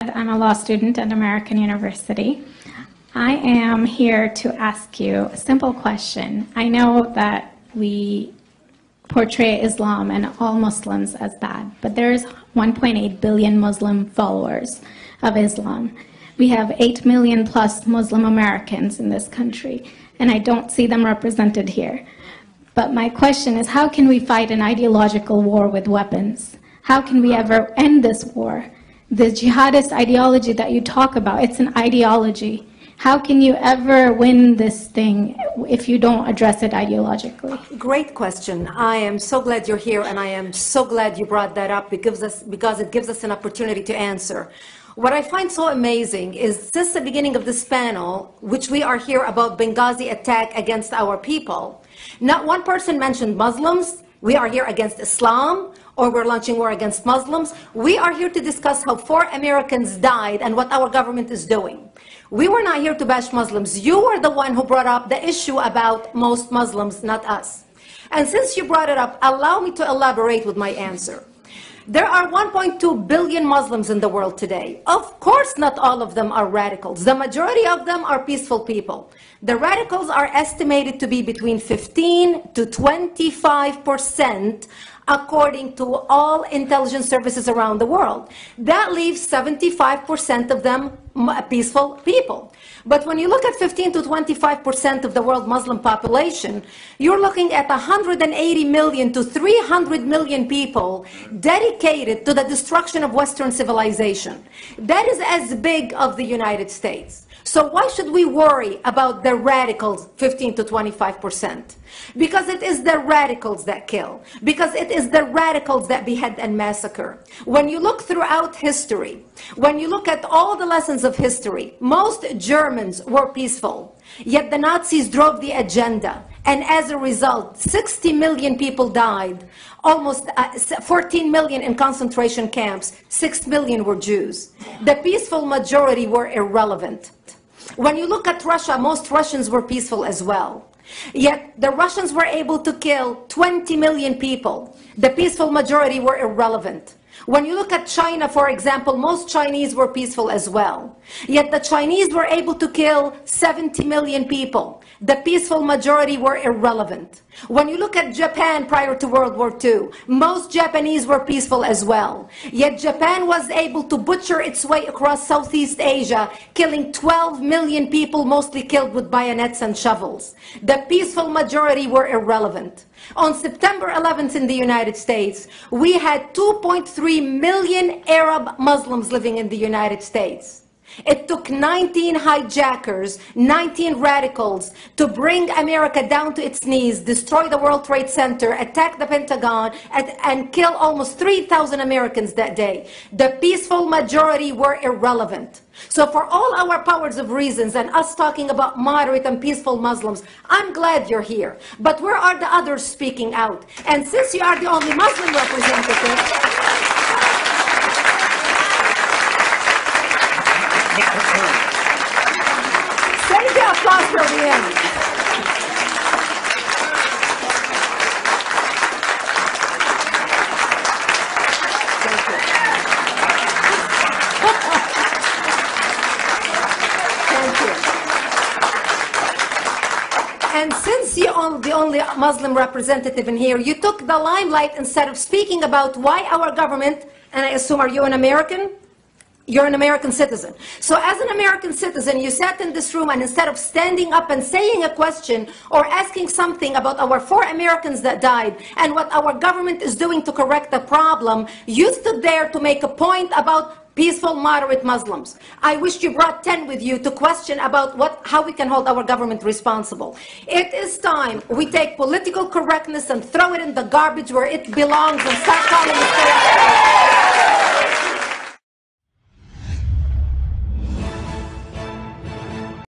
I'm a law student at American University. I am here to ask you a simple question. I know that we portray Islam and all Muslims as bad, but there's 1.8 billion Muslim followers of Islam. We have 8 million plus Muslim Americans in this country, and I don't see them represented here. But my question is, how can we fight an ideological war with weapons? How can we ever end this war? The jihadist ideology that you talk about, it's an ideology. How can you ever win this thing if you don't address it ideologically? Great question. I am so glad you're here, and I am so glad you brought that up because it gives us an opportunity to answer. What I find so amazing is since the beginning of this panel, which we are here about Benghazi attack against our people, not one person mentioned Muslims. We are here against Islam, or we're launching war against Muslims. We are here to discuss how 4 Americans died and what our government is doing. We were not here to bash Muslims. You were the one who brought up the issue about most Muslims, not us. And since you brought it up, allow me to elaborate with my answer. There are 1.2 billion Muslims in the world today. Of course, not all of them are radicals. The majority of them are peaceful people. The radicals are estimated to be between 15 to 25%, according to all intelligence services around the world. That leaves 75% of them peaceful people. But when you look at 15 to 25% of the world Muslim population, you're looking at 180 million to 300 million people dedicated to the destruction of Western civilization. That is as big as the United States. So why should we worry about the radicals, 15 to 25%? Because it is the radicals that kill. Because it is the radicals that behead and massacre. When you look throughout history, when you look at all the lessons of history, most Germans were peaceful. Yet the Nazis drove the agenda. And as a result, 60 million people died. Almost 14 million in concentration camps. 6 million were Jews. The peaceful majority were irrelevant. When you look at Russia, most Russians were peaceful as well. Yet the Russians were able to kill 20 million people. The peaceful majority were irrelevant. When you look at China, for example, most Chinese were peaceful as well. Yet the Chinese were able to kill 70 million people. The peaceful majority were irrelevant. When you look at Japan prior to World War II, most Japanese were peaceful as well. Yet Japan was able to butcher its way across Southeast Asia, killing 12 million people, mostly killed with bayonets and shovels. The peaceful majority were irrelevant. On September 11th in the United States, we had 2.3 million Arab Muslims living in the United States. It took 19 hijackers, 19 radicals to bring America down to its knees, destroy the World Trade Center, attack the Pentagon, and kill almost 3,000 Americans that day. The peaceful majority were irrelevant. So for all our powers of reasons and us talking about moderate and peaceful Muslims, I'm glad you're here. But where are the others speaking out? And since you are the only Muslim representative, save the applause for the end. Thank you. And since you're the only Muslim representative in here, you took the limelight instead of speaking about why our government, and I assume, are you an American? You're an American citizen. So as an American citizen, you sat in this room, and instead of standing up and saying a question or asking something about our 4 Americans that died and what our government is doing to correct the problem, you stood there to make a point about peaceful, moderate Muslims. I wish you brought 10 with you to question about how we can hold our government responsible. It is time we take political correctness and throw it in the garbage where it belongs and start calling it correct.